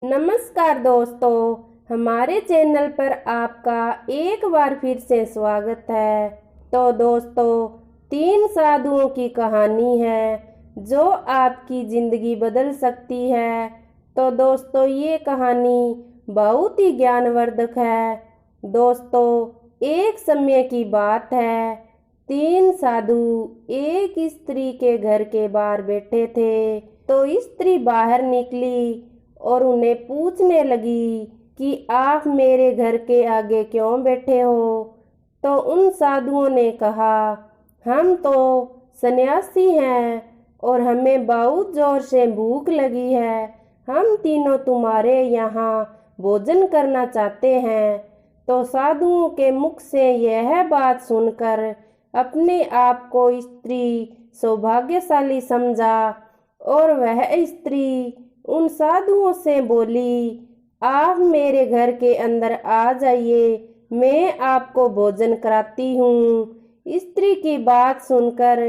नमस्कार दोस्तों, हमारे चैनल पर आपका एक बार फिर से स्वागत है। तो दोस्तों, तीन साधुओं की कहानी है जो आपकी जिंदगी बदल सकती है। तो दोस्तों, ये कहानी बहुत ही ज्ञानवर्धक है। दोस्तों, एक समय की बात है, तीन साधु एक स्त्री के घर के बाहर बैठे थे। तो स्त्री बाहर निकली और उन्हें पूछने लगी कि आप मेरे घर के आगे क्यों बैठे हो। तो उन साधुओं ने कहा, हम तो सन्यासी हैं और हमें बहुत जोर से भूख लगी है। हम तीनों तुम्हारे यहाँ भोजन करना चाहते हैं। तो साधुओं के मुख से यह बात सुनकर अपने आप को स्त्री सौभाग्यशाली समझा और वह स्त्री उन साधुओं से बोली, आप मेरे घर के अंदर आ जाइए, मैं आपको भोजन कराती हूँ। स्त्री की बात सुनकर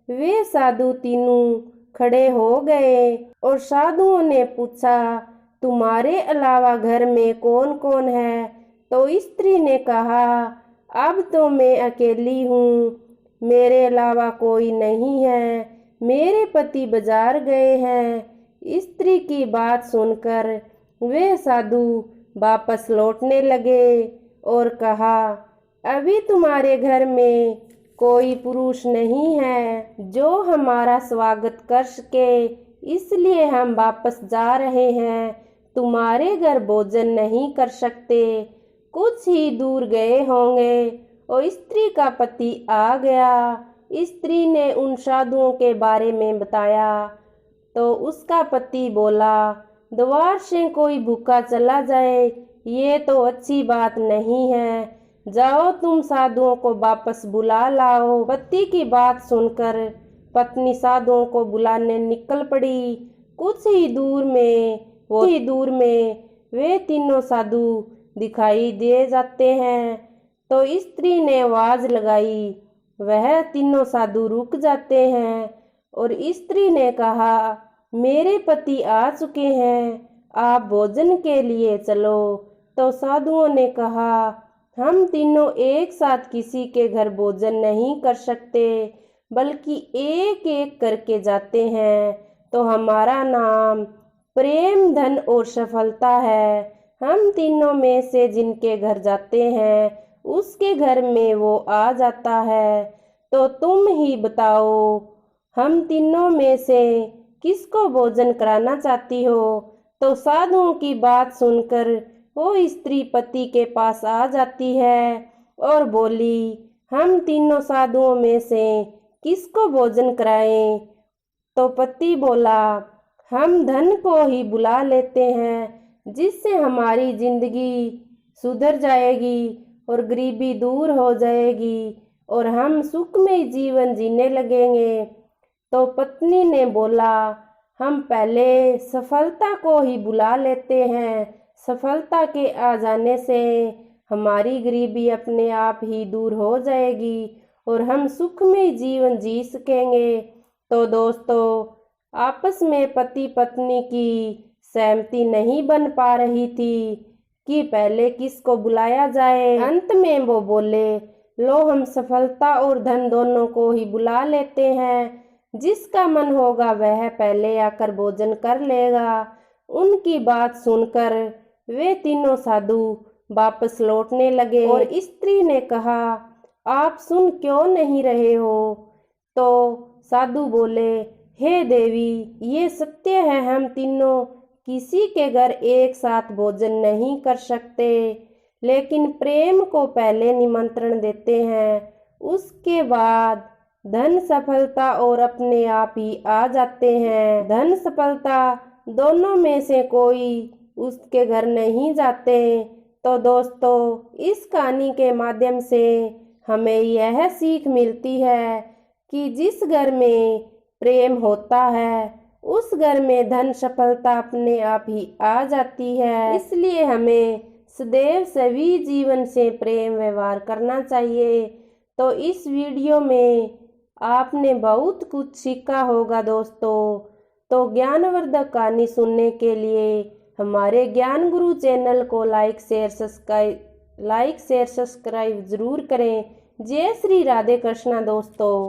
वे साधु तीनों खड़े हो गए और साधुओं ने पूछा, तुम्हारे अलावा घर में कौन कौन है। तो स्त्री ने कहा, अब तो मैं अकेली हूँ, मेरे अलावा कोई नहीं है, मेरे पति बाजार गए हैं। स्त्री की बात सुनकर वे साधु वापस लौटने लगे और कहा, अभी तुम्हारे घर में कोई पुरुष नहीं है जो हमारा स्वागत कर सके, इसलिए हम वापस जा रहे हैं, तुम्हारे घर भोजन नहीं कर सकते। कुछ ही दूर गए होंगे और स्त्री का पति आ गया। स्त्री ने उन साधुओं के बारे में बताया तो उसका पति बोला, द्वार से कोई भूखा चला जाए ये तो अच्छी बात नहीं है, जाओ तुम साधुओं को वापस बुला लाओ। पति की बात सुनकर पत्नी साधुओं को बुलाने निकल पड़ी। कुछ ही दूर में वे तीनों साधु दिखाई दे जाते हैं। तो स्त्री ने आवाज लगाई, वह तीनों साधु रुक जाते हैं और स्त्री ने कहा, मेरे पति आ चुके हैं, आप भोजन के लिए चलो। तो साधुओं ने कहा, हम तीनों एक साथ किसी के घर भोजन नहीं कर सकते, बल्कि एक एक करके जाते हैं। तो हमारा नाम प्रेम, धन और सफलता है। हम तीनों में से जिनके घर जाते हैं उसके घर में वो आ जाता है। तो तुम ही बताओ, हम तीनों में से किसको भोजन कराना चाहती हो। तो साधुओं की बात सुनकर वो स्त्री पति के पास आ जाती है और बोली, हम तीनों साधुओं में से किसको भोजन कराएं। तो पति बोला, हम धन को ही बुला लेते हैं, जिससे हमारी जिंदगी सुधर जाएगी और गरीबी दूर हो जाएगी और हम सुखमय जीवन जीने लगेंगे। तो पत्नी ने बोला, हम पहले सफलता को ही बुला लेते हैं, सफलता के आ जाने से हमारी गरीबी अपने आप ही दूर हो जाएगी और हम सुखमय जीवन जी सकेंगे। तो दोस्तों, आपस में पति पत्नी की सहमति नहीं बन पा रही थी कि पहले किसको बुलाया जाए। अंत में वो बोले, लो हम सफलता और धन दोनों को ही बुला लेते हैं, जिसका मन होगा वह पहले आकर भोजन कर लेगा। उनकी बात सुनकर वे तीनों साधु वापस लौटने लगे और स्त्री ने कहा, आप सुन क्यों नहीं रहे हो। तो साधु बोले, हे देवी, ये सत्य है, हम तीनों किसी के घर एक साथ भोजन नहीं कर सकते, लेकिन प्रेम को पहले निमंत्रण देते हैं, उसके बाद धन सफलता और अपने आप ही आ जाते हैं। धन सफलता दोनों में से कोई उसके घर नहीं जाते। तो दोस्तों, इस कहानी के माध्यम से हमें यह सीख मिलती है कि जिस घर में प्रेम होता है उस घर में धन सफलता अपने आप ही आ जाती है। इसलिए हमें सदैव सभी जीवन से प्रेम व्यवहार करना चाहिए। तो इस वीडियो में आपने बहुत कुछ सीखा होगा दोस्तों। तो ज्ञानवर्धक कहानी सुनने के लिए हमारे ज्ञान गुरु चैनल को लाइक शेयर सब्सक्राइब जरूर करें। जय श्री राधे कृष्णा दोस्तों।